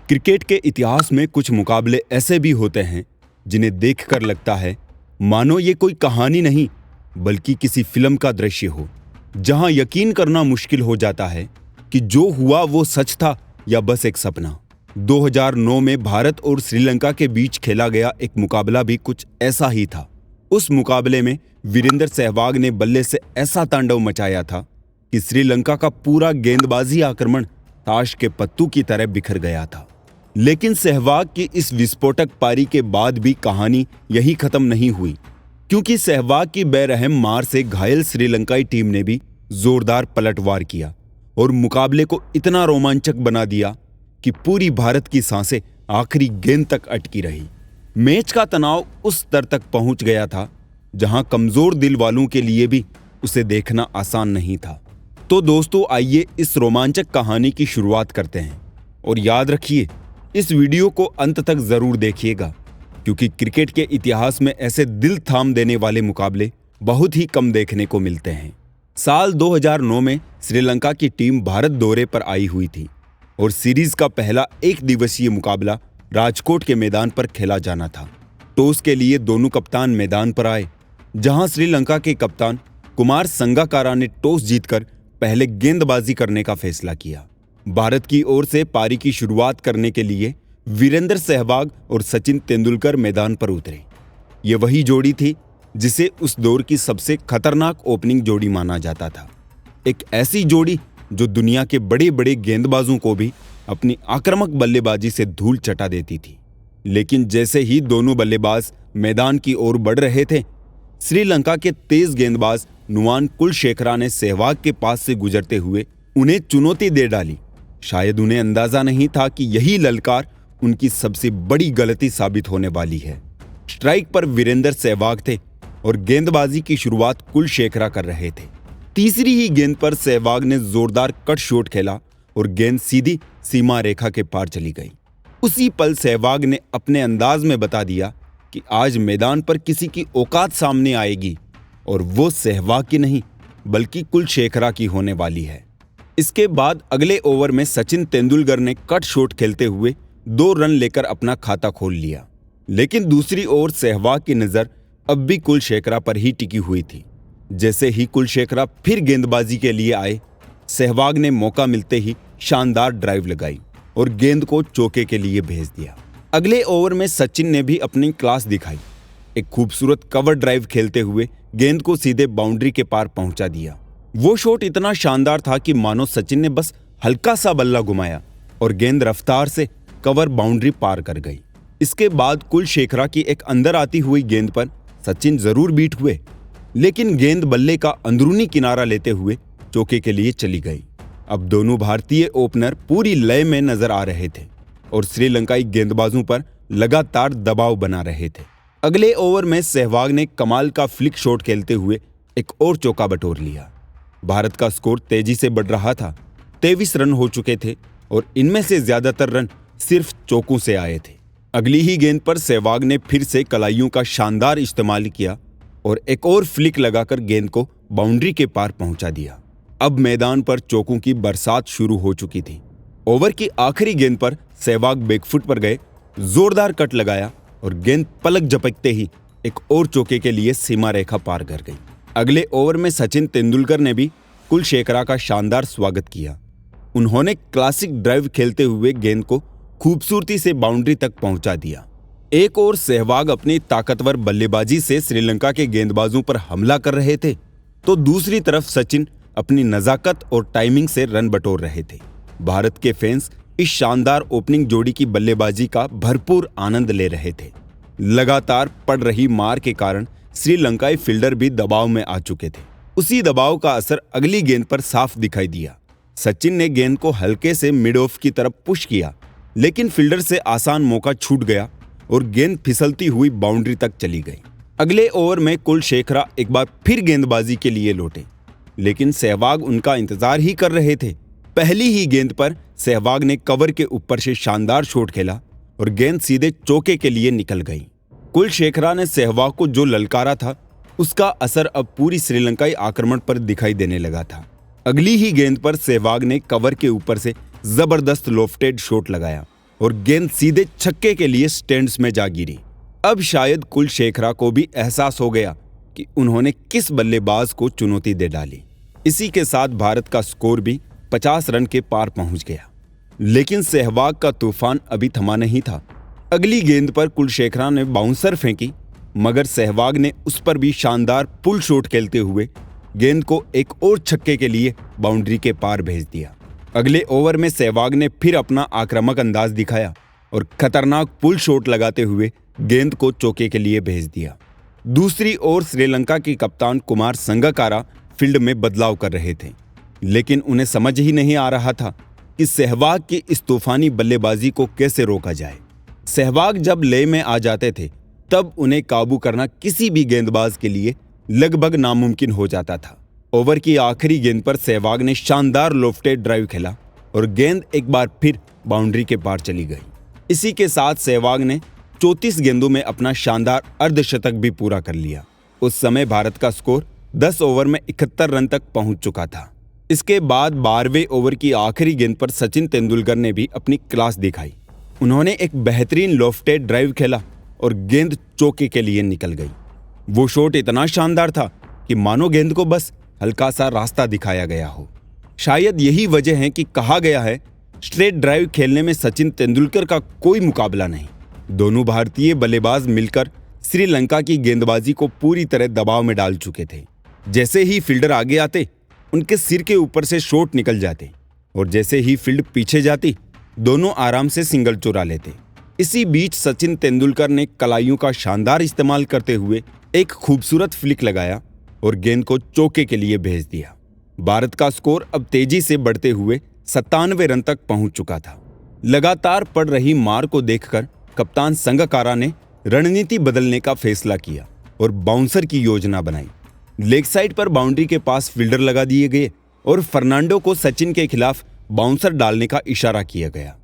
Cricket के इतिहास में कुछ मुकाबले ऐसे भी होते हैं जिन्हें देखकर लगता है मानो ये कोई कहानी नहीं बल्कि किसी फिल्म का दृश्य हो, जहां यकीन करना मुश्किल हो जाता है कि जो हुआ वो सच था या बस एक सपना। 2009 में भारत और श्रीलंका के बीच खेला गया एक मुकाबला भी कुछ ऐसा ही था। उस मुकाबले में वीरेंद्र सहवाग ने बल्ले से ऐसा तांडव मचाया था कि श्रीलंका का पूरा गेंदबाजी आक्रमण ताश के पत्तू की तरह बिखर गया था। लेकिन सहवाग की इस विस्फोटक पारी के बाद भी कहानी यही खत्म नहीं हुई, क्योंकि सहवाग की बेरहम मार से घायल श्रीलंकाई टीम ने भी जोरदार पलटवार किया और मुकाबले को इतना रोमांचक बना दिया कि पूरी भारत की सांसें आखिरी गेंद तक अटकी रही। मैच का तनाव उस स्तर तक पहुंच गया था जहां कमजोर दिल वालों के लिए भी उसे देखना आसान नहीं था। तो दोस्तों, आइए इस रोमांचक कहानी की शुरुआत करते हैं। और याद रखिए, इस वीडियो को अंत तक जरूर देखिएगा, क्योंकि क्रिकेट के इतिहास में ऐसे दिल थाम देने वाले मुकाबले बहुत ही कम देखने को मिलते हैं। साल 2009 में श्रीलंका की टीम भारत दौरे पर आई हुई थी और सीरीज का पहला एक दिवसीय मुकाबला राजकोट के मैदान पर खेला जाना था। टॉस के लिए दोनों कप्तान मैदान पर आए, जहां श्रीलंका के कप्तान कुमार संगाकारा ने टॉस जीतकर पहले गेंदबाजी करने का फैसला किया। भारत की ओर से पारी की शुरुआत करने के लिए वीरेंद्र सहवाग और सचिन तेंदुलकर मैदान पर उतरे। ये वही जोड़ी थी जिसे उस दौर की सबसे खतरनाक ओपनिंग जोड़ी माना जाता था। एक ऐसी जोड़ी जो दुनिया के बड़े बड़े गेंदबाजों को भी अपनी आक्रामक बल्लेबाजी से धूल चटा देती थी। लेकिन जैसे ही दोनों बल्लेबाज मैदान की ओर बढ़ रहे थे, श्रीलंका के तेज गेंदबाज नुआन कुलशेखरा ने सहवाग के पास से गुजरते हुए उन्हें चुनौती दे डाली। शायद उन्हें अंदाजा नहीं था कि यही ललकार उनकी सबसे बड़ी गलती साबित होने वाली है। स्ट्राइक पर वीरेंद्र सहवाग थे और गेंदबाजी की शुरुआत कुलशेखरा कर रहे थे। तीसरी ही गेंद पर सहवाग ने जोरदार कट शॉट खेला और गेंद सीधी सीमा रेखा के पार चली गई। उसी पल सहवाग ने अपने अंदाज में बता दिया कि आज मैदान पर किसी की औकात सामने आएगी और वो सहवाग की नहीं बल्कि कुलशेखरा की होने वाली है। इसके बाद अगले ओवर में सचिन तेंदुलकर ने कट शॉट खेलते हुए 2 रन लेकर अपना खाता खोल लिया। लेकिन दूसरी ओर सहवाग की नजर अब भी कुलशेखरा पर ही टिकी हुई थी। जैसे ही कुलशेखरा फिर गेंदबाजी के लिए आए, सहवाग ने मौका मिलते ही शानदार ड्राइव लगाई और गेंद को चौके के लिए भेज दिया। अगले ओवर में सचिन ने भी अपनी क्लास दिखाई। एक खूबसूरत कवर ड्राइव खेलते हुए गेंद को सीधे बाउंड्री के पार पहुंचा दिया। वो शॉट इतना शानदार था कि मानो सचिन ने बस हल्का सा बल्ला घुमाया और गेंद रफ्तार से कवर बाउंड्री पार कर गई। इसके बाद कुलशेखरा की एक अंदर आती हुई गेंद पर सचिन जरूर बीट हुए, लेकिन गेंद बल्ले का अंदरूनी किनारा लेते हुए चौके के लिए चली गई। अब दोनों भारतीय ओपनर पूरी लय में नजर आ रहे थे और श्रीलंकाई गेंदबाजों पर लगातार दबाव बना रहे थे। अगले ओवर में सहवाग ने कमाल का फ्लिक शॉट खेलते हुए एक और चौका बटोर लिया। भारत का स्कोर तेजी से बढ़ रहा था। 23 रन हो चुके थे और इनमें से ज्यादातर रन सिर्फ चौकों से आए थे। अगली ही गेंद पर सहवाग ने फिर से कलाइयों का शानदार इस्तेमाल किया और एक और फ्लिक लगाकर गेंद को बाउंड्री के पार पहुंचा दिया। अब मैदान पर चौकों की बरसात शुरू हो चुकी थी। ओवर की आखिरी गेंद पर सहवाग बैकफुट पर गए, जोरदार कट लगाया और गेंद पलक झपकते ही एक और चौके के लिए सीमा रेखा पार कर गई। अगले ओवर में सचिन तेंदुलकर ने भी कुलशेखरा का शानदार स्वागत किया। उन्होंने क्लासिक ड्राइव खेलते हुए गेंद को खूबसूरती से बाउंड्री तक पहुंचा दिया। एक और सहवाग अपनी ताकतवर बल्लेबाजी से श्रीलंका के गेंदबाजों पर हमला कर रहे थे, तो दूसरी तरफ सचिन अपनी नजाकत और टाइमिंग से रन बटोर रहे थे। भारत के फैंस इस शानदार ओपनिंग जोड़ी की बल्लेबाजी का भरपूर आनंद ले रहे थे। लगातार पड़ रही मार के कारण श्रीलंकाई फील्डर भी दबाव में आ चुके थे। उसी दबाव का असर अगली गेंद पर साफ दिखाई दिया। सचिन ने गेंद को हल्के से मिड ऑफ की तरफ पुश किया, लेकिन फील्डर से आसान मौका छूट गया और गेंद फिसलती हुई बाउंड्री तक चली गई। अगले ओवर में कुलशेखरा एक बार फिर गेंदबाजी के लिए लौटे, लेकिन सहवाग उनका इंतजार ही कर रहे थे। पहली ही गेंद पर सहवाग ने कवर के ऊपर से शानदार शॉट खेला और गेंद सीधे चौके के लिए निकल गई। कुलशेखरा ने सहवाग को जो ललकारा था, उसका असर अब पूरी श्रीलंकाई आक्रमण पर दिखाई देने लगा था। अगली ही गेंद पर सहवाग ने कवर के ऊपर से जबरदस्त लोफ्टेड शॉट लगाया और गेंद सीधे छक्के के लिए स्टैंड्स में जा गिरी। अब शायद कुलशेखरा को भी एहसास हो गया कि उन्होंने किस बल्लेबाज को चुनौती दे डाली। इसी के साथ भारत का स्कोर भी 50 रन के पार पहुंच गया। लेकिन सहवाग का तूफान अभी थमा नहीं था। अगली गेंद पर कुलशेखरा ने बाउंसर फेंकी, मगर सहवाग ने उस पर भी शानदार पुल शॉट खेलते हुए गेंद को एक और छक्के के लिए बाउंड्री के पार भेज दिया। अगले ओवर में सहवाग ने फिर अपना आक्रामक अंदाज दिखाया और खतरनाक पुल शॉट लगाते हुए गेंद को चौके के लिए भेज दिया। दूसरी ओर श्रीलंका के कप्तान कुमार संगकारा फील्ड में बदलाव कर रहे थे, लेकिन उन्हें समझ ही नहीं आ रहा था कि सहवाग की इस तूफानी बल्लेबाजी को कैसे रोका जाए। सहवाग जब लय में आ जाते थे तब उन्हें काबू करना किसी भी गेंदबाज के लिए लगभग नामुमकिन हो जाता था। ओवर की आखिरी गेंद पर सहवाग ने शानदार लोफ्टेड ड्राइव खेला और गेंद एक बार फिर बाउंड्री के पार चली गई। इसी के साथ सहवाग ने 34 गेंदों में अपना शानदार अर्धशतक भी पूरा कर लिया। उस समय भारत का स्कोर 10 ओवर में 71 रन तक पहुंच चुका था। इसके बाद 12वें ओवर की आखिरी गेंद पर सचिन तेंदुलकर ने भी अपनी क्लास दिखाई। उन्होंने एक बेहतरीन लोफ्टेड ड्राइव खेला और गेंद चौके के लिए निकल गई। वो शॉट इतना शानदार था कि मानो गेंद को बस हल्का सा रास्ता दिखाया गया हो। शायद यही वजह है कि कहा गया है, स्ट्रेट ड्राइव खेलने में सचिन तेंदुलकर का कोई मुकाबला नहीं। दोनों भारतीय बल्लेबाज मिलकर श्रीलंका की गेंदबाजी को पूरी तरह दबाव में डाल चुके थे। जैसे ही फील्डर आगे आते उनके सिर के ऊपर से शॉट निकल जाते और जैसे ही फील्ड पीछे जाती दोनों आराम से सिंगल चुरा लेते। इसी बीच सचिन तेंदुलकर ने कलाइयों का शानदार इस्तेमाल करते हुए एक खूबसूरत फ्लिक लगाया और गेंद को चौके के लिए भेज दिया। भारत का स्कोर अब तेजी से बढ़ते हुए 97 रन तक पहुंच चुका था। लगातार पड़ रही मार को देखकर कप्तान संगकारा ने रणनीति बदलने का फैसला किया और बाउंसर की योजना बनाई। लेग साइड पर बाउंड्री के पास फील्डर लगा दिए गए और फर्नांडो को सचिन के खिलाफ बाउंसर डालने का इशारा किया गया।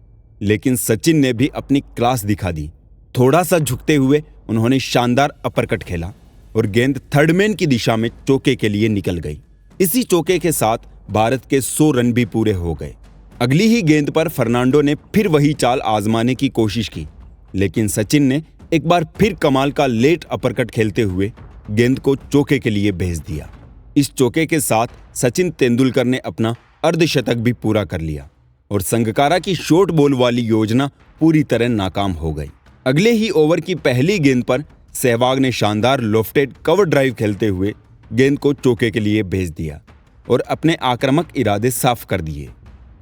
लेकिन सचिन ने भी अपनी क्लास दिखा दी। थोड़ा सा झुकते हुए उन्होंने शानदार अपरकट खेला और गेंद थर्डमैन की दिशा में चौके के लिए निकल गई। इसी चौके के साथ भारत के 100 रन भी पूरे हो गए। अगली ही गेंद पर फर्नांडो ने फिर वही चाल आजमाने की कोशिश की, लेकिन सचिन ने एक बार फिर कमाल का लेट अपरकट खेलते हुए गेंद को चौके के लिए भेज दिया। इस चौके के साथ सचिन तेंदुलकर ने अपना अर्धशतक भी पूरा कर लिया और संगकारा की शॉर्ट बॉल वाली योजना पूरी तरह नाकाम हो गई। अगले ही ओवर की पहली गेंद पर सहवाग ने शानदार लोफ्टेड कवर ड्राइव खेलते हुए गेंद को चौके के लिए भेज दिया और अपने आक्रामक इरादे साफ कर दिए।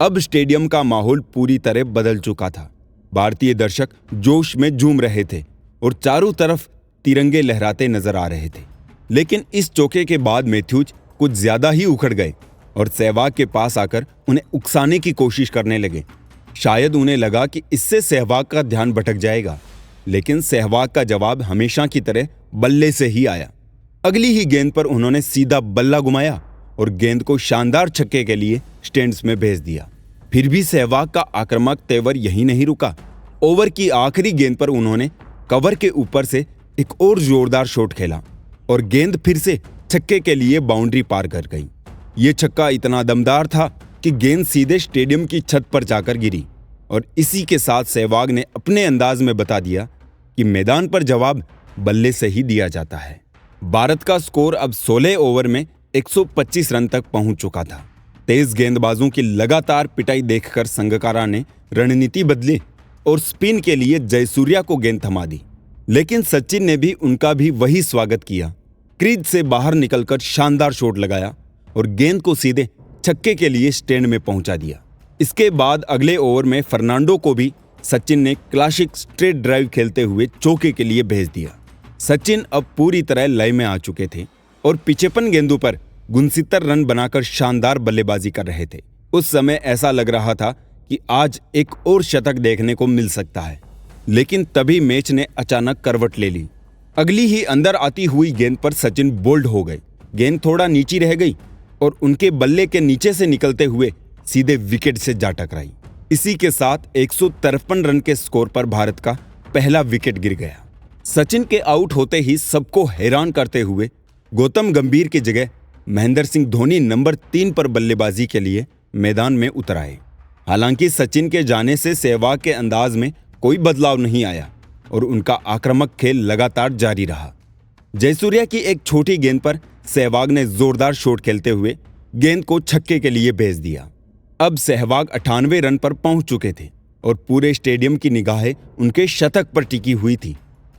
अब स्टेडियम का माहौल पूरी तरह बदल चुका था। भारतीय दर्शक जोश में झूम रहे थे और चारों तरफ तिरंगे लहराते नजर आ रहे थे। लेकिन इस चौके के बाद मैथ्यूज कुछ ज्यादा ही उखड़ गए और सहवाग के पास आकर उन्हें उकसाने की कोशिश करने लगे। शायद उन्हें लगा कि इससे सहवाग का ध्यान भटक जाएगा, लेकिन सहवाग का जवाब हमेशा की तरह बल्ले से ही आया। अगली ही गेंद पर उन्होंने सीधा बल्ला घुमाया और गेंद को शानदार छक्के के लिए स्टैंड्स में भेज दिया। फिर भी सहवाग का आक्रामक तेवर यहीं नहीं रुका। ओवर की आखिरी गेंद पर उन्होंने कवर के ऊपर से एक और जोरदार शॉट खेला और गेंद फिर से छक्के के लिए बाउंड्री पार कर गई। ये छक्का इतना दमदार था कि गेंद सीधे स्टेडियम की छत पर जाकर गिरी और इसी के साथ सहवाग ने अपने अंदाज में बता दिया कि मैदान पर जवाब बल्ले से ही दिया जाता है। भारत का स्कोर अब 16 ओवर में 125 रन तक पहुंच चुका था। तेज गेंदबाजों की लगातार पिटाई देखकर संगकारा ने रणनीति बदली और स्पिन के लिए जयसूर्या को गेंद थमा दी। लेकिन सचिन ने भी उनका भी वही स्वागत किया। क्रीज से बाहर निकलकर शानदार शॉट लगाया और गेंद को सीधे छक्के के लिए स्टैंड में पहुंचा दिया। इसके बाद अगले ओवर में फर्नांडो को भी सचिन ने क्लासिक स्ट्रेट ड्राइव खेलते हुए चौके के लिए भेज दिया। सचिन अब पूरी तरह लय में आ चुके थे और 55 गेंदों पर 69 रन बनाकर शानदार बल्लेबाजी कर रहे थे। उस समय ऐसा लग रहा था कि आज एक और शतक देखने को मिल सकता है, लेकिन तभी मैच ने अचानक करवट ले ली। अगली ही अंदर आती हुई गेंद पर सचिन बोल्ड हो गए। गेंद थोड़ा नीची रह गई और उनके बल्ले के नीचे से निकलते हुए सीधे विकेट से जा टकराई। इसी के साथ 153 रन के स्कोर पर भारत का पहला विकेट गिर गया। सचिन के आउट होते ही सबको हैरान करते हुए गौतम गंभीर की जगह महेंद्र सिंह धोनी नंबर 3 पर बल्लेबाजी के लिए मैदान में उतर आए। हालांकि सचिन के जाने से सहवाग के अंदाज में कोई बदलाव नहीं आया और उनका आक्रामक खेल लगातार जारी रहा। जयसूर्या की एक छोटी गेंद पर सहवाग ने जोरदार शॉट खेलते हुए गेंद को छक्के के लिए भेज दिया। अब सहवाग 98 रन पर पहुंच चुके थे और पूरे स्टेडियम की निगाहें उनके शतक पर टिकी हुई थी।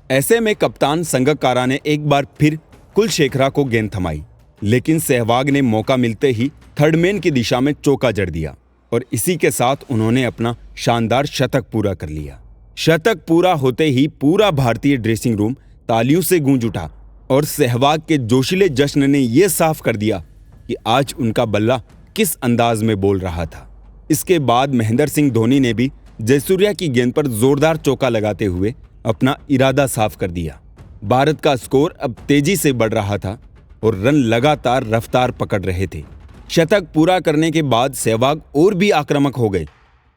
ऐसे में कप्तान संगकारा ने एक बार फिर कुलशेखरा को गेंद थमाई, लेकिन सहवाग ने मौका मिलते ही थर्डमैन की दिशा में चौका जड़ दिया और इसी के साथ उन्होंने अपना शानदार शतक पूरा कर लिया। शतक पूरा होते ही पूरा भारतीय ड्रेसिंग रूम तालियों से गूंज उठा और सहवाग के जोशीले जश्न ने यह साफ कर दिया कि आज उनका बल्ला किस अंदाज में बोल रहा था। इसके बाद महेंद्र सिंह धोनी ने भी जयसूर्या की गेंद पर जोरदार चौका लगाते हुए अपना इरादा साफ कर दिया। भारत का स्कोर अब तेजी से बढ़ रहा था और रन लगातार रफ्तार पकड़ रहे थे। शतक पूरा करने के बाद सहवाग और भी आक्रामक हो गए।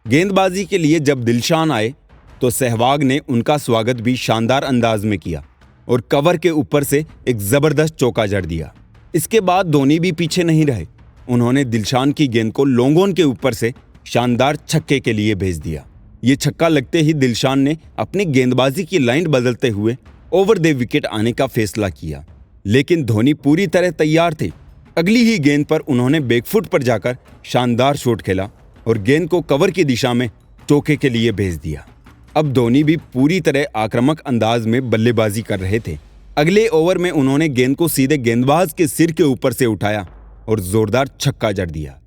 गेंदबाजी के लिए जब दिलशान आए तो सहवाग ने उनका स्वागत भी शानदार अंदाज में किया और कवर के ऊपर से एक जबरदस्त चौका जड़ दिया। इसके बाद धोनी भी पीछे नहीं रहे। उन्होंने दिलशान की गेंद को लॉन्ग के ऊपर से शानदार छक्के के लिए भेज दिया। ये छक्का लगते ही दिलशान ने अपनी गेंदबाजी की लाइन बदलते हुए ओवर द विकेट आने का फैसला किया, लेकिन धोनी पूरी तरह तैयार थे। अगली ही गेंद पर उन्होंने बैकफुट पर जाकर शानदार शॉट खेला और गेंद को कवर की दिशा में चौके के लिए भेज दिया। अब धोनी भी पूरी तरह आक्रामक अंदाज में बल्लेबाजी कर रहे थे। अगले ओवर में उन्होंने गेंद को सीधे गेंदबाज के सिर के ऊपर से उठाया और जोरदार छक्का जड़ दिया।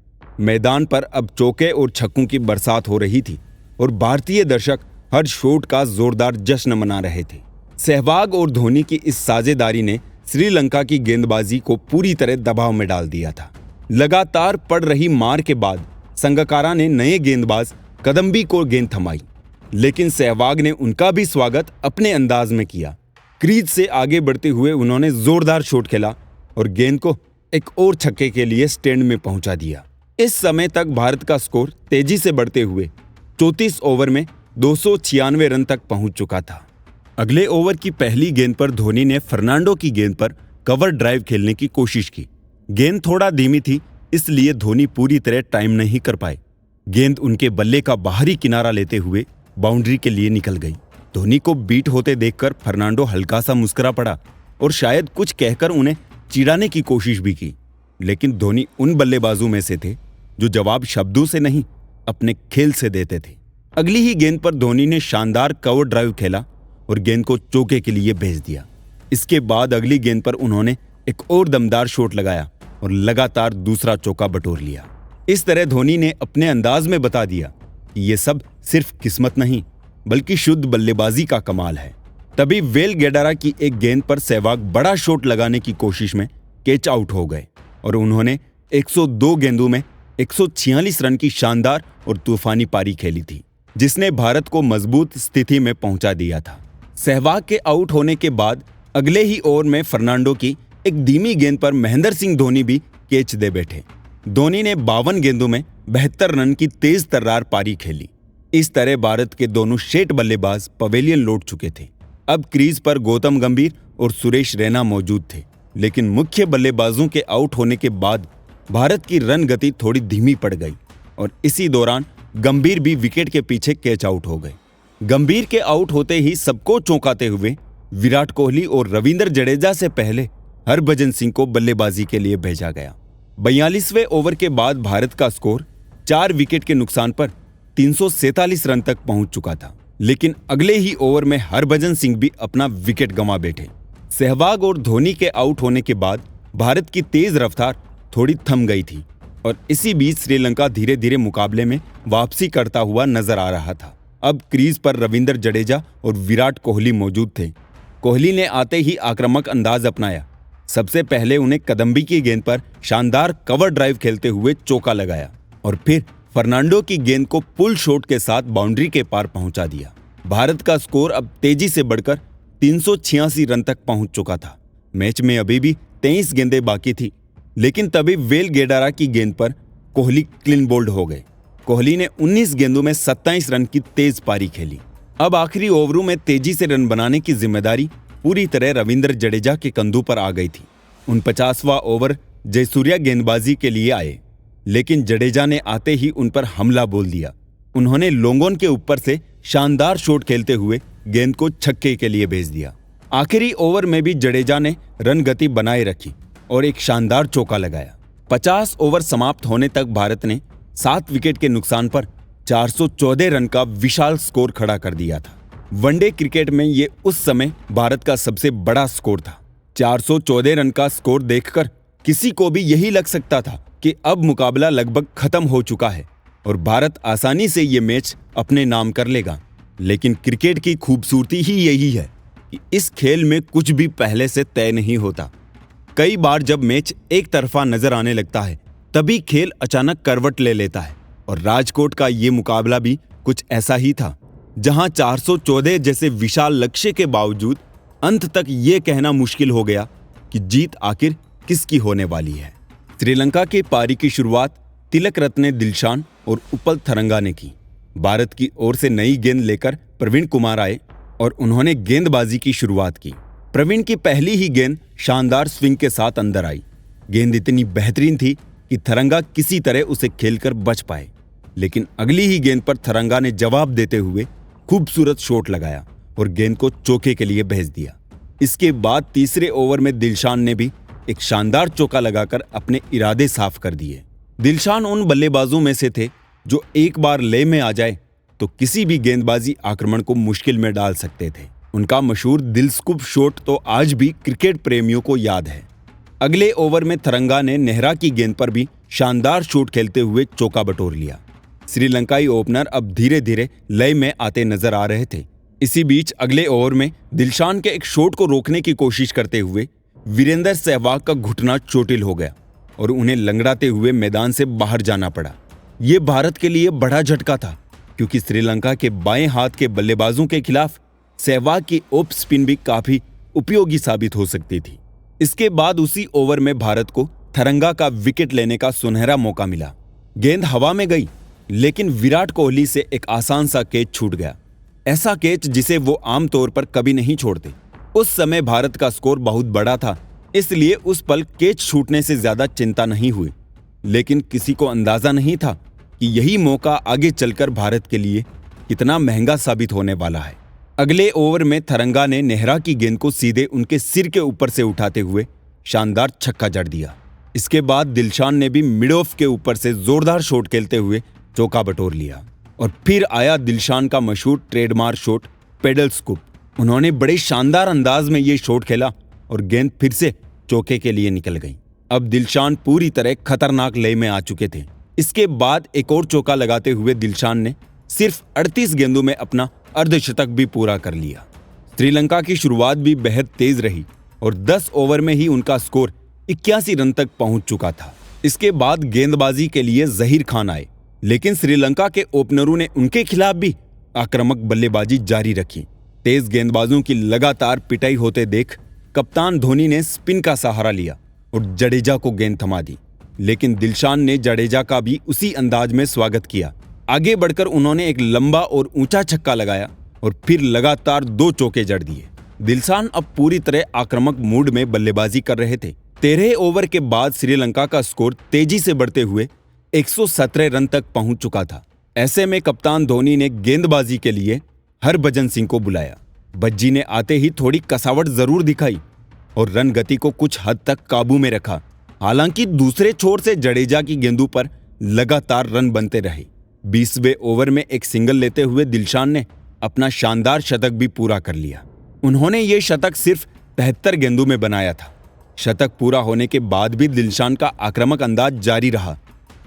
मैदान पर अब चौके और छक्कों की बरसात हो रही थी और भारतीय दर्शक हर शॉट का जोरदार जश्न मना रहे थे। सहवाग और धोनी की इस साझेदारी ने श्रीलंका की गेंदबाजी को पूरी तरह दबाव में डाल दिया था। लगातार पड़ रही मार के बाद संगकारा ने नए गेंदबाज कदम्बी को गेंद थमाई, लेकिन सहवाग ने उनका भी स्वागत अपने अंदाज में किया। क्रीज से आगे बढ़ते हुए उन्होंने जोरदार शॉट खेला और गेंद को एक और छक्के के लिए स्टैंड में पहुंचा दिया। इस समय तक भारत का स्कोर तेजी से बढ़ते हुए 34 ओवर में 296 रन तक पहुंच चुका था। अगले ओवर की पहली गेंद पर धोनी ने फर्नांडो की गेंद पर कवर ड्राइव खेलने की कोशिश की। गेंद थोड़ा धीमी थी, इसलिए धोनी पूरी तरह टाइम नहीं कर पाए। गेंद उनके बल्ले का बाहरी किनारा लेते हुए बाउंड्री के लिए निकल गई। धोनी को बीट होते देखकर फर्नांडो हल्का सा मुस्कुरा पड़ा और शायद कुछ कहकर उन्हें चिढ़ाने की कोशिश भी की, लेकिन धोनी उन बल्लेबाजों में से थे जो जवाब शब्दों से नहीं अपने खेल से देते थे। अगली ही गेंद पर धोनी ने शानदार कवर ड्राइव खेला और गेंद को चौके के लिए भेज दिया। इसके बाद अगली गेंद पर उन्होंने एक और दमदार शॉट लगाया और लगातार दूसरा चौका बटोर लिया। इस तरह धोनी ने अपने अंदाज में बता दिया कि ये सब सिर्फ किस्मत नहीं बल्कि शुद्ध बल्लेबाजी का कमाल है। तभी वेल गेडारा की एक गेंद पर सहवाग बड़ा शॉट लगाने की कोशिश में कैच आउट हो गए और उन्होंने 102 गेंदों में 146 रन की शानदार और तूफानी पारी खेली थी, जिसने भारत को मजबूत स्थिति में पहुंचा दिया था। सहवाग के आउट होने के बाद अगले ही ओवर में फर्नांडो की एक धीमी गेंद पर महेंद्र सिंह धोनी भी कैच दे बैठे। धोनी ने 52 गेंदों में 72 रन की तेज तर्रार पारी खेली। इस तरह भारत के दोनों शेट बल्लेबाज पवेलियन लौट चुके थे। अब क्रीज पर गौतम गंभीर और सुरेश रैना मौजूद थे, लेकिन मुख्य बल्लेबाजों के आउट होने के बाद भारत की रन गति थोड़ी धीमी पड़ गई और इसी दौरान गंभीर भी विकेट के पीछे कैच आउट हो गए। गंभीर के आउट होते ही सबको चौंकाते हुए विराट कोहली और रविंद्र जडेजा से पहले हरभजन सिंह को बल्लेबाजी के लिए भेजा गया। 42वें ओवर के बाद भारत का स्कोर 4 विकेट के नुकसान पर 347 रन तक पहुंच चुका था, लेकिन अगले ही ओवर में हरभजन सिंह भी अपना विकेट गंवा बैठे। सहवाग और धोनी के आउट होने के बाद भारत की तेज रफ्तार थोड़ी थम गई थी और इसी बीच श्रीलंका धीरे धीरे मुकाबले में वापसी करता हुआ नजर आ रहा था। अब क्रीज पर रविंद्र जडेजा और विराट कोहली मौजूद थे। कोहली ने आते ही आक्रामक अंदाज अपनाया। सबसे पहले उन्हें कदम्बी की गेंद पर शानदार कवर ड्राइव खेलते हुए चौका लगाया और फिर फर्नांडो की गेंद को पुल शॉट के साथ बाउंड्री के पार पहुंचा दिया। भारत का स्कोर अब तेजी से बढ़कर 386 रन तक पहुंच चुका था। मैच में अभी भी 23 गेंदें बाकी थी, लेकिन तभी वेल गेडारा की गेंद पर कोहली क्लीन बोल्ड हो गए। कोहली ने 19 गेंदों में 27 रन की तेज पारी खेली। अब आखिरी ओवरों में तेजी से रन बनाने की जिम्मेदारी पूरी तरह रविंद्र जडेजा के कंधों पर आ गई थी। 49वां ओवर जयसूर्या गेंदबाजी के लिए आए। लेकिन जडेजा ने आते ही उन पर हमला बोल दिया। उन्होंने लोंगोन के ऊपर से शानदार शॉट खेलते हुए गेंद को छक्के के लिए भेज दिया। आखिरी ओवर में भी जडेजा ने रन गति बनाए रखी और एक शानदार चौका लगाया। 50 ओवर समाप्त होने तक भारत ने 7 विकेट के नुकसान पर 414 रन का विशाल स्कोर खड़ा कर दिया था। वनडे क्रिकेट में ये उस समय भारत का सबसे बड़ा स्कोर था। 414 रन का स्कोर देखकर किसी को भी यही लग सकता था कि अब मुकाबला लगभग खत्म हो चुका है और भारत आसानी से ये मैच अपने नाम कर लेगा। लेकिन क्रिकेट की खूबसूरती ही यही है कि इस खेल में कुछ भी पहले से तय नहीं होता। कई बार जब मैच एक तरफा नजर आने लगता है तभी खेल अचानक करवट ले लेता है और राजकोट का ये मुकाबला भी कुछ ऐसा ही था, जहां 414 जैसे विशाल लक्ष्य के बावजूद अंत तक ये कहना मुश्किल हो गया कि जीत आखिर किसकी होने वाली है। श्रीलंका के पारी की शुरुआत तिलक रत्ने दिलशान और उपल थरंगा ने की। भारत की ओर से नई गेंद लेकर प्रवीण कुमार आए और उन्होंने गेंदबाजी की शुरुआत की। प्रवीण की पहली ही गेंद शानदार स्विंग के साथ अंदर आई। गेंद इतनी बेहतरीन थी कि थरंगा किसी तरह उसे खेलकर बच पाए, लेकिन अगली ही गेंद पर थरंगा ने जवाब देते हुए खूबसूरत शॉट लगाया और गेंद को चौके के लिए भेज दिया। इसके बाद तीसरे ओवर में दिलशान ने भी एक शानदार चौका लगाकर अपने इरादे साफ कर दिए। दिलशान उन बल्लेबाजों में से थे जो एक बार लय में आ जाए तो किसी भी गेंदबाजी आक्रमण को मुश्किल में डाल सकते थे। उनका मशहूर दिलस्कूप शॉट तो आज भी क्रिकेट प्रेमियों को याद है। अगले ओवर में थरंगा ने नेहरा की गेंद पर भी शानदार शॉट खेलते हुए चौका बटोर लिया। श्रीलंकाई ओपनर अब धीरे धीरे लय में आते नजर आ रहे थे। इसी बीच अगले ओवर में दिलशान के एक शॉट को रोकने की कोशिश करते हुए वीरेंद्र सहवाग का घुटना चोटिल हो गया और उन्हें लंगड़ाते हुए मैदान से बाहर जाना पड़ा। ये भारत के लिए बड़ा झटका था, क्योंकि श्रीलंका के बाएं हाथ के बल्लेबाजों के खिलाफ सहवाग की ऑफ स्पिन भी काफी उपयोगी साबित हो सकती थी। इसके बाद उसी ओवर में भारत को थरंगा का विकेट लेने का सुनहरा मौका मिला। गेंद हवा में गई, लेकिन विराट कोहली से एक आसान सा कैच छूट गया, ऐसा कैच जिसे वो आमतौर पर कभी नहीं छोड़ते। उस समय भारत का स्कोर बहुत बड़ा था, इसलिए उस पल कैच छूटने से ज्यादा चिंता नहीं हुई। लेकिन किसी को अंदाजा नहीं था कि यही मौका आगे चलकर भारत के लिए कितना महंगा साबित होने वाला है। अगले ओवर में थरंगा ने नेहरा की गेंद को सीधे उनके सिर के ऊपर से उठाते हुए शानदार छक्का जड़ दिया। इसके बाद दिलशान ने भी मिड ऑफ के ऊपर से जोरदार शॉट खेलते हुए चौका बटोर लिया और फिर आया दिलशान का मशहूर ट्रेडमार्क शॉट पेडल स्कूप। उन्होंने बड़े शानदार अंदाज में ये शॉट खेला और गेंद फिर से चौके के लिए निकल गई। अब दिलशान पूरी तरह खतरनाक लय में आ चुके थे। इसके बाद एक और चौका लगाते हुए दिलशान ने सिर्फ 38 गेंदों में अपना अर्धशतक भी पूरा कर लिया। श्रीलंका की शुरुआत भी बेहद तेज रही और 10 ओवर में ही उनका स्कोर 81 रन तक पहुंच चुका था। इसके बाद गेंदबाजी के लिए जहीर खान आए, लेकिन श्रीलंका के ओपनरों ने उनके खिलाफ भी आक्रामक बल्लेबाजी जारी रखी। तेज गेंदबाजों की लगातार पिटाई होते देख कप्तान धोनी ने स्पिन का सहारा लिया और जडेजा को गेंद थमा दी, लेकिन दिलशान ने जडेजा का भी उसी अंदाज में स्वागत किया। आगे बढ़कर उन्होंने एक लंबा और ऊंचा छक्का लगाया और फिर लगातार 2 चौके जड़ दिए। दिलशान अब पूरी तरह आक्रामक मूड में बल्लेबाजी कर रहे थे। 13 ओवर के बाद श्रीलंका का स्कोर तेजी से बढ़ते हुए 117 रन तक पहुंच चुका था। ऐसे में कप्तान धोनी ने गेंदबाजी के लिए हरभजन सिंह को बुलाया। भज्जी ने आते ही थोड़ी कसावट जरूर दिखाई और रन गति को कुछ हद तक काबू में रखा। हालांकि दूसरे छोर से जडेजा की गेंदों पर लगातार रन बनते रहे। 20वें ओवर में एक सिंगल लेते हुए दिलशान ने अपना शानदार शतक भी पूरा कर लिया। उन्होंने ये शतक सिर्फ 73 गेंदों में बनाया था। शतक पूरा होने के बाद भी दिलशान का आक्रामक अंदाज जारी रहा।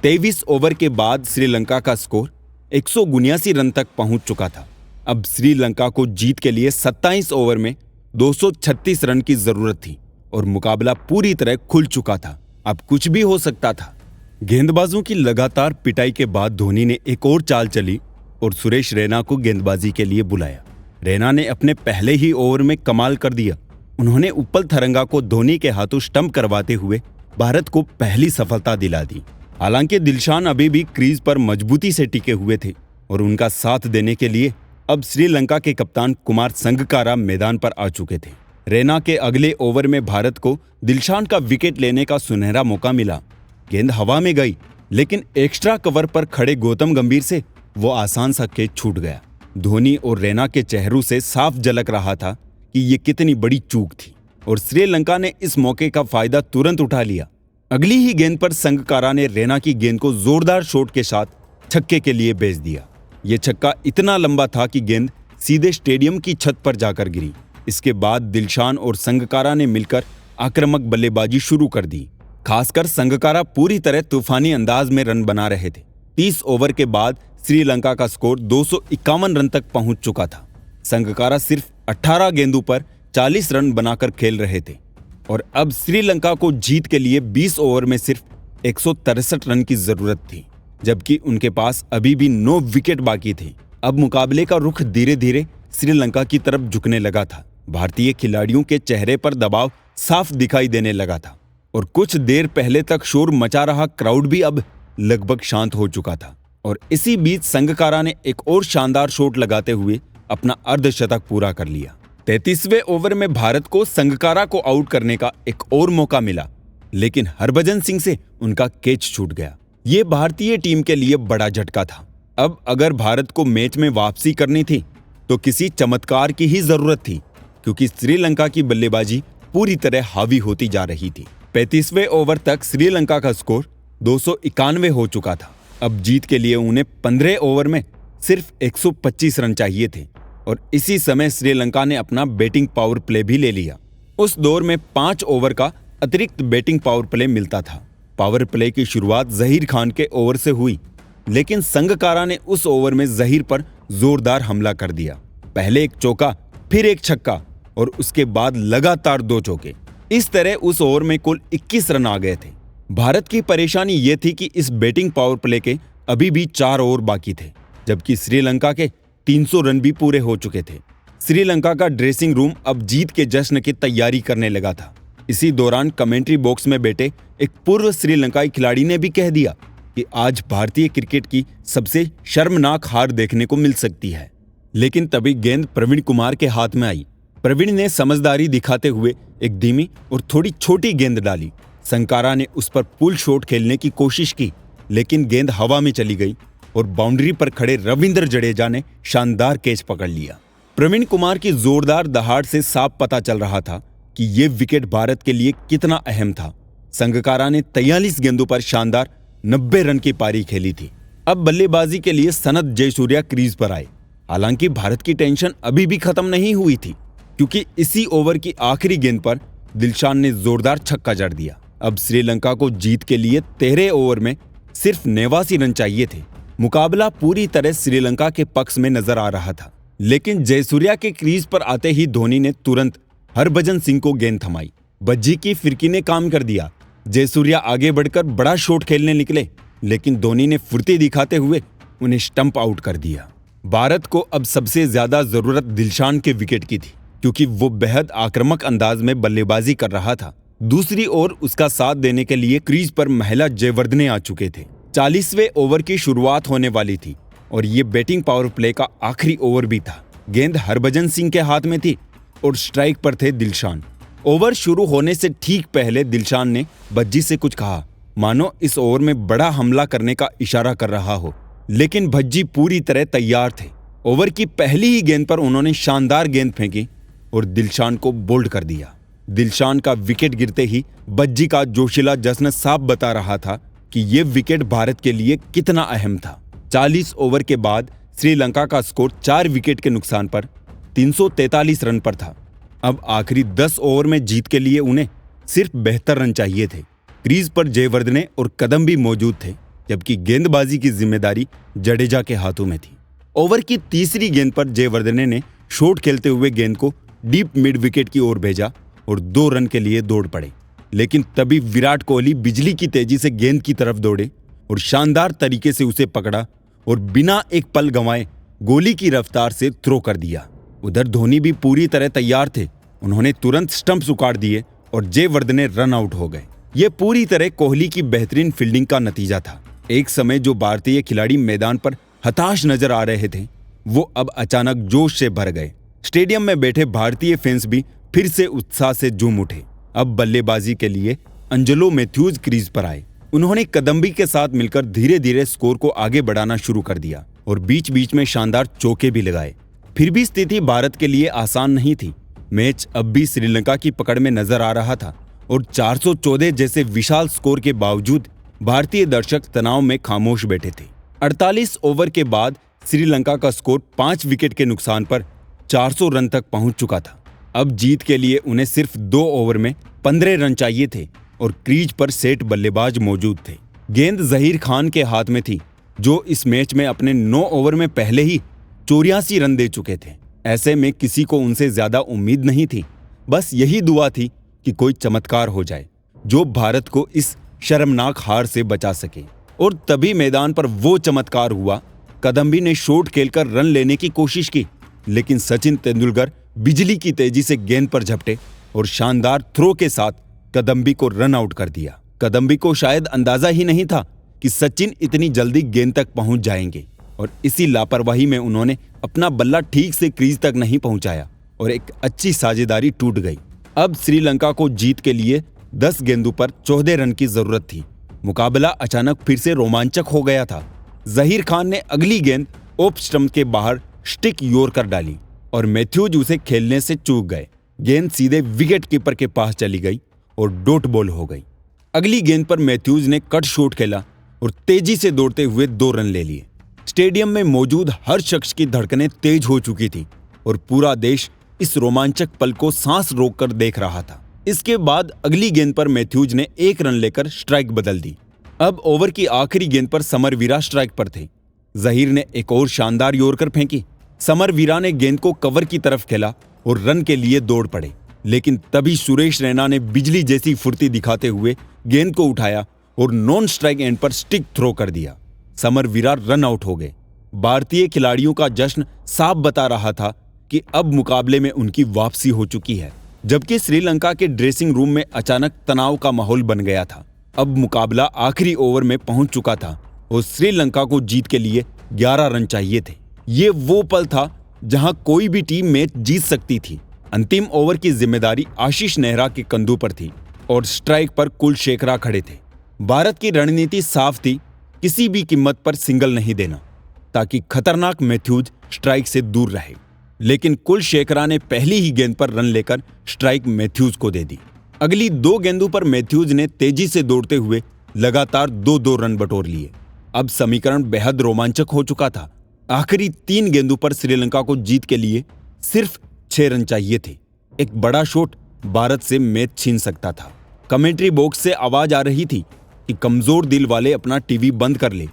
23 ओवर के बाद श्रीलंका का स्कोर 179 रन तक पहुंच चुका था। अब श्रीलंका को जीत के लिए 27 ओवर में 236 रन की जरूरत थी और मुकाबला पूरी तरह खुल चुका था। अब कुछ भी हो सकता था। गेंदबाजों की लगातार पिटाई के बाद धोनी ने एक और चाल चली और सुरेश रैना को गेंदबाजी के लिए बुलाया। रैना ने अपने पहले ही ओवर में कमाल कर दिया। उन्होंने उपल थरंगा को धोनी के हाथों स्टंप करवाते हुए भारत को पहली सफलता दिला दी। हालांकि दिलशान अभी भी क्रीज पर मजबूती से टिके हुए थे और उनका साथ देने के लिए अब श्रीलंका के कप्तान कुमार संगकारा मैदान पर आ चुके थे। रैना के अगले ओवर में भारत को दिलशान का विकेट लेने का सुनहरा मौका मिला। गेंद हवा में गई, लेकिन एक्स्ट्रा कवर पर खड़े गौतम गंभीर से वो आसान सा कैच छूट गया। धोनी और रैना के चेहरों से साफ झलक रहा था कि ये कितनी बड़ी चूक थी और श्रीलंका ने इस मौके का फायदा तुरंत उठा लिया। अगली ही गेंद पर संगकारा ने रैना की गेंद को जोरदार शॉट के साथ छक्के के लिए भेज दिया। ये छक्का इतना लंबा था कि गेंद सीधे स्टेडियम की छत पर जाकर गिरी। इसके बाद दिलशान और संगकारा ने मिलकर आक्रामक बल्लेबाजी शुरू कर दी। खासकर संगकारा पूरी तरह तूफानी अंदाज में रन बना रहे थे। 30 ओवर के बाद श्रीलंका का स्कोर 251 रन तक पहुंच चुका था। संगकारा सिर्फ 18 गेंदों पर 40 रन बनाकर खेल रहे थे और अब श्रीलंका को जीत के लिए 20 ओवर में सिर्फ 163 रन की जरूरत थी, जबकि उनके पास अभी भी 9 विकेट बाकी थे। अब मुकाबले का रुख धीरे धीरे श्रीलंका की तरफ झुकने लगा था। भारतीय खिलाड़ियों के चेहरे पर दबाव साफ दिखाई देने लगा था और कुछ देर पहले तक शोर मचा रहा क्राउड भी अब लगभग शांत हो चुका था। और इसी बीच संगकारा ने एक और शानदार शॉट लगाते हुए अपना अर्धशतक पूरा कर लिया। 33वें ओवर में भारत को संगकारा को आउट करने का एक और मौका मिला, लेकिन हरभजन सिंह से उनका कैच छूट गया। ये भारतीय टीम के लिए बड़ा झटका था। अब अगर भारत को मैच में वापसी करनी थी तो किसी चमत्कार की ही जरूरत थी, क्योंकि श्रीलंका की बल्लेबाजी पूरी तरह हावी होती जा रही थी। 35वें ओवर तक श्रीलंका का स्कोर 291 हो चुका था। अब जीत के लिए उन्हें 15 ओवर में सिर्फ 125 रन चाहिए थे और इसी समय श्रीलंका ने अपना बैटिंग पावर प्ले भी ले लिया। उस दौर में 5 ओवर का अतिरिक्त बैटिंग पावर प्ले मिलता था। पावर प्ले की शुरुआत जहीर खान के ओवर से हुई, लेकिन संगकारा ने उस ओवर में जहीर पर जोरदार हमला कर दिया। पहले एक चौका, फिर एक छक्का और उसके बाद लगातार 2 चौके। इस तरह उस ओवर में कुल 21 रन आ गए थे। भारत की परेशानी ये थी कि इस बैटिंग पावर प्ले के अभी भी 4 ओवर बाकी थे, जबकि श्रीलंका के 300 रन भी पूरे हो चुके थे। श्रीलंका का ड्रेसिंग रूम अब जीत के जश्न की तैयारी करने लगा था। इसी दौरान कमेंट्री बॉक्स में बैठे एक पूर्व श्रीलंकाई खिलाड़ी ने भी कह दिया कि आज भारतीय क्रिकेट की सबसे शर्मनाक हार देखने को मिल सकती है। लेकिन तभी गेंद प्रवीण कुमार के हाथ में आई। प्रवीण ने समझदारी दिखाते हुए एक धीमी और थोड़ी छोटी गेंद डाली। संगकारा ने उस पर पुल शॉट खेलने की कोशिश की, लेकिन गेंद हवा में चली गई और बाउंड्री पर खड़े रविंद्र जडेजा ने शानदार कैच पकड़ लिया। प्रवीण कुमार की जोरदार दहाड़ से साफ पता चल रहा था कि ये विकेट भारत के लिए कितना अहम था। संगकारा ने 43 गेंदों पर शानदार 90 रन की पारी खेली थी। अब बल्लेबाजी के लिए सनत जयसूर्या क्रीज पर आए। हालांकि भारत की टेंशन अभी भी खत्म नहीं हुई थी, क्योंकि इसी ओवर की आखिरी गेंद पर दिलशान ने जोरदार छक्का जड़ दिया। अब श्रीलंका को जीत के लिए 13 ओवर में सिर्फ 89 रन चाहिए थे। मुकाबला पूरी तरह श्रीलंका के पक्ष में नजर आ रहा था, लेकिन जयसूर्या के क्रीज पर आते ही धोनी ने तुरंत हरभजन सिंह को गेंद थमाई। भज्जी की फिरकी ने काम कर दिया। जयसूर्या आगे बढ़कर बड़ा शॉट खेलने निकले, लेकिन धोनी ने फुर्ती दिखाते हुए उन्हें स्टंप आउट कर दिया। भारत को अब सबसे ज्यादा जरूरत दिलशान के विकेट की थी, क्योंकि वो बेहद आक्रामक अंदाज में बल्लेबाजी कर रहा था। दूसरी ओर उसका साथ देने के लिए क्रीज पर महिला जयवर्धने आ चुके थे। 40वें ओवर की शुरुआत होने वाली थी और ये बैटिंग पावर प्ले का आखिरी ओवर भी था। गेंद हरभजन सिंह के हाथ में थी और स्ट्राइक पर थे दिलशान। ओवर शुरू होने से ठीक पहले दिलशान ने भज्जी से कुछ कहा, मानो इस ओवर में बड़ा हमला करने का इशारा कर रहा हो, लेकिन भज्जी पूरी तरह तैयार थे। ओवर की पहली ही गेंद पर उन्होंने शानदार गेंद फेंकी और दिलशान को बोल्ड कर दिया। दिलशान का विकेट गिरते ही भज्जी का जोशीला जश्न साफ बता रहा था कि यह विकेट भारत के लिए कितना अहम था। 40 ओवर के बाद श्रीलंका का स्कोर 4 विकेट के नुकसान पर 343 रन पर था। अब आखिरी 10 ओवर में जीत के लिए उन्हें सिर्फ 72 रन चाहिए थे। क्रीज पर जयवर्धने और कदम भी मौजूद थे, जबकि गेंदबाजी की जिम्मेदारी जडेजा के हाथों में थी। ओवर की तीसरी गेंद पर जयवर्धने ने शॉट खेलते हुए गेंद को डीप मिड विकेट की ओर भेजा और 2 रन के लिए दौड़ पड़े। लेकिन तभी विराट कोहली बिजली की तेजी से गेंद की तरफ दौड़े और शानदार तरीके से उसे पकड़ा और बिना एक पल गंवाए गोली की रफ्तार से थ्रो कर दिया। उधर धोनी भी पूरी तरह तैयार थे। उन्होंने तुरंत स्टंप्स उखाड़ दिए और जयवर्धने रन आउट हो गए। ये पूरी तरह कोहली की बेहतरीन फील्डिंग का नतीजा था। एक समय जो भारतीय खिलाड़ी मैदान पर हताश नजर आ रहे थे, वो अब अचानक जोश से भर गए। स्टेडियम में बैठे भारतीय फैंस भी फिर से उत्साह से झूम उठे। अब बल्लेबाजी के लिए अंजलो मैथ्यूज क्रीज पर आए। उन्होंने कदम्बी के साथ मिलकर धीरे धीरे स्कोर को आगे बढ़ाना शुरू कर दिया और बीच बीच में शानदार चौके भी लगाए। फिर भी स्थिति भारत के लिए आसान नहीं थी। मैच अब भी श्रीलंका की पकड़ में नजर आ रहा था और 414 जैसे विशाल स्कोर के बावजूद भारतीय दर्शक तनाव में खामोश बैठे थे। 48 ओवर के बाद श्रीलंका का स्कोर 5 विकेट के नुकसान पर 400 रन तक पहुंच चुका था। अब जीत के लिए उन्हें सिर्फ 2 ओवर में 15 रन चाहिए थे और क्रीज पर सेठ बल्लेबाज मौजूद थे। गेंद जहीर खान के हाथ में थी, जो इस मैच में अपने 9 ओवर में पहले ही 84 रन दे चुके थे। ऐसे में किसी को उनसे ज्यादा उम्मीद नहीं थी। बस यही दुआ थी कि कोई चमत्कार हो जाए जो भारत को इस शर्मनाक हार से बचा सके। और तभी मैदान पर वो चमत्कार हुआ। कदम्बी ने शॉट खेलकर रन लेने की कोशिश की, लेकिन सचिन तेंदुलकर बिजली की तेजी से गेंद पर झपटे और शानदार थ्रो के साथ कदम्बी को रन आउट कर दिया। कदम्बी को शायद अंदाजा ही नहीं था कि सचिन इतनी जल्दी गेंद तक पहुंच जाएंगे और इसी लापरवाही में उन्होंने अपना बल्ला ठीक से क्रीज तक नहीं पहुंचाया और एक अच्छी साझेदारी टूट गई। अब श्रीलंका को जीत के लिए 10 गेंदों पर 14 रन की जरूरत थी। मुकाबला अचानक फिर से रोमांचक हो गया था। जहीर खान ने अगली गेंद ऑफ स्टंप के बाहर स्टिक योर कर डाली और मैथ्यूज उसे खेलने से चूक गए। गेंद सीधे विकेट कीपर के पास चली गई और डॉट बॉल हो गई। अगली गेंद पर मैथ्यूज ने कट शॉट खेला और तेजी से दौड़ते हुए 2 रन ले लिए। स्टेडियम में मौजूद हर शख्स की धड़कनें तेज हो चुकी थी और पूरा देश इस रोमांचक पल को सांस रोककर देख रहा था। इसके बाद अगली गेंद पर मैथ्यूज ने 1 रन लेकर स्ट्राइक बदल दी। अब ओवर की आखिरी गेंद पर समरवीरा स्ट्राइक पर थे। जहीर ने एक और शानदार यॉर्कर फेंकी। समरवीरा ने गेंद को कवर की तरफ खेला और रन के लिए दौड़ पड़े, लेकिन तभी सुरेश रैना ने बिजली जैसी फुर्ती दिखाते हुए गेंद को उठाया और नॉन स्ट्राइक एंड पर स्टिक थ्रो कर दिया। समरवीरा रन आउट हो गए। भारतीय खिलाड़ियों का जश्न साफ बता रहा था कि अब मुकाबले में उनकी वापसी हो चुकी है, जबकि श्रीलंका के ड्रेसिंग रूम में अचानक तनाव का माहौल बन गया था। अब मुकाबला आखिरी ओवर में पहुंच चुका था और श्रीलंका को जीत के लिए 11 रन चाहिए थे। ये वो पल था जहां कोई भी टीम मैच जीत सकती थी। अंतिम ओवर की जिम्मेदारी आशीष नेहरा के कंधों पर थी और स्ट्राइक पर कुलशेखरा खड़े थे। भारत की रणनीति साफ थी, किसी भी कीमत पर सिंगल नहीं देना ताकि खतरनाक मैथ्यूज स्ट्राइक से दूर रहे। लेकिन कुलशेखरा ने पहली ही गेंद पर रन लेकर स्ट्राइक मैथ्यूज को दे दी। अगली 2 गेंदों पर मैथ्यूज ने तेजी से दौड़ते हुए लगातार 2-2 रन बटोर लिए। अब समीकरण बेहद रोमांचक हो चुका था। आखिरी 3 गेंदों पर श्रीलंका को जीत के लिए सिर्फ 6 रन चाहिए थे। एक बड़ा शॉट भारत से मैच छीन सकता था। कमेंट्री बॉक्स से आवाज आ रही थी कि कमजोर दिल वाले अपना टीवी बंद कर ले।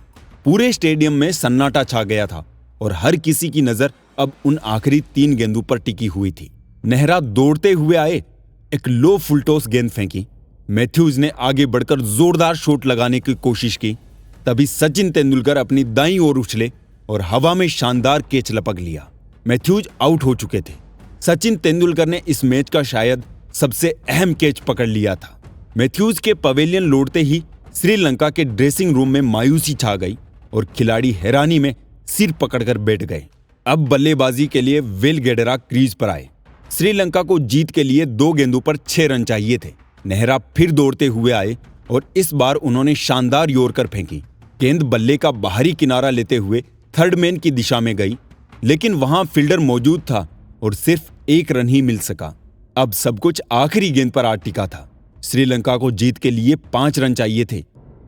पूरे स्टेडियम में सन्नाटा छा गया था और हर किसी की नजर अब उन आखिरी 3 गेंदों पर टिकी हुई थी। नेहरा दौड़ते हुए आए, एक लो फुलटॉस गेंद फेंकी। मैथ्यूज ने आगे बढ़कर जोरदार शॉट लगाने की कोशिश की। तभी सचिन तेंदुलकर अपनी दाईं ओर उछले और हवा में शानदार कैच लपक लिया। मैथ्यूज आउट हो चुके थे। सचिन तेंदुलकर ने इस मैच का शायद सबसे अहम कैच पकड़ लिया था। मैथ्यूज के पवेलियन लौटते ही श्रीलंका के ड्रेसिंग रूम में मायूसी छा गई और खिलाड़ी हैरानी में सिर पकड़कर बैठ गए। अब बल्लेबाजी के लिए विल गेडेरा क्रीज पर आए। श्रीलंका को जीत के लिए 2 गेंदों पर 6 रन चाहिए थे। नेहरा फिर दौड़ते हुए आए और इस बार उन्होंने शानदार यॉर्कर फेंकी। गेंद बल्ले का बाहरी किनारा लेते हुए थर्ड मैन की दिशा में गई, लेकिन वहां फील्डर मौजूद था और सिर्फ 1 रन ही मिल सका। अब सब कुछ आखिरी गेंद पर आ टिका था। श्रीलंका को जीत के लिए 5 रन चाहिए थे।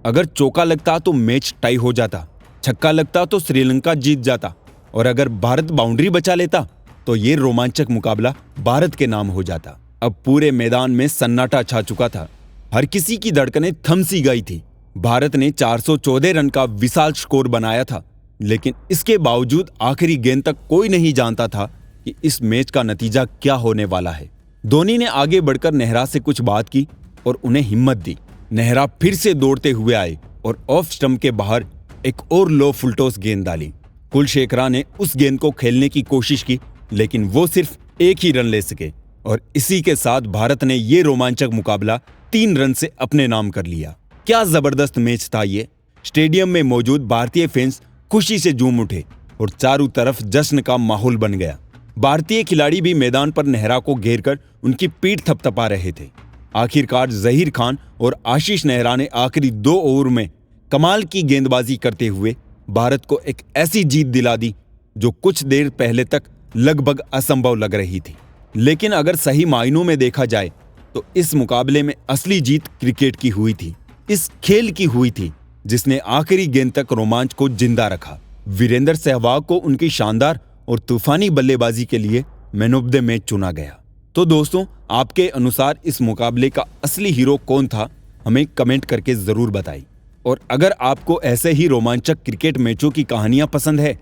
अगर चौका लगता तो मैच टाई हो जाता, छक्का लगता तो श्रीलंका जीत जाता और अगर भारत बाउंड्री बचा लेता तो ये रोमांचक मुकाबला भारत के नाम हो जाता। अब पूरे मैदान में सन्नाटा छा चुका था। हर किसी की धड़कनें थम सी गई थी। भारत ने 414 रन का विशाल स्कोर बनाया था, लेकिन इसके बावजूद आखिरी गेंद तक कोई नहीं जानता था कि इस मैच का नतीजा क्या होने वाला है। धोनी ने आगे बढ़कर नेहरा से कुछ बात की और उन्हें हिम्मत दी। नेहरा फिर से दौड़ते हुए आए और ऑफ स्टंप के बाहर एक और लो फुलटॉस गेंद डाली। कुलशेखरा ने उस गेंद को खेलने की कोशिश की, लेकिन वो सिर्फ 1 ही रन ले सके और इसी के साथ भारत ने ये रोमांचक मुकाबला 3 रन से अपने नाम कर लिया। क्या जबरदस्त मैच था ये। स्टेडियम में मौजूद भारतीय फैंस खुशी से झूम उठे और चारों तरफ जश्न का माहौल बन गया। भारतीय खिलाड़ी भी मैदान पर नेहरा को घेर कर उनकी पीठ थपथपा रहे थे। आखिरकार जहीर खान और आशीष नेहरा ने आखिरी 2 ओवर में कमाल की गेंदबाजी करते हुए भारत को एक ऐसी जीत दिला दी जो कुछ देर पहले तक लगभग असंभव लग रही थी। लेकिन अगर सही मायनों में देखा जाए तो इस मुकाबले में असली जीत क्रिकेट की हुई थी, इस खेल की हुई थी जिसने आखिरी गेंद तक रोमांच को जिंदा रखा। वीरेंद्र सहवाग को उनकी शानदार और तूफानी बल्लेबाजी के लिए मैन ऑफ द मैच चुना गया। तो दोस्तों, आपके अनुसार इस मुकाबले का असली हीरो कौन था, हमें कमेंट करके जरूर बताइए। और अगर आपको ऐसे ही रोमांचक क्रिकेट मैचों की कहानियां पसंद है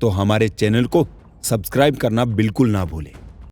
तो हमारे चैनल को सब्सक्राइब करना बिल्कुल ना भूलें।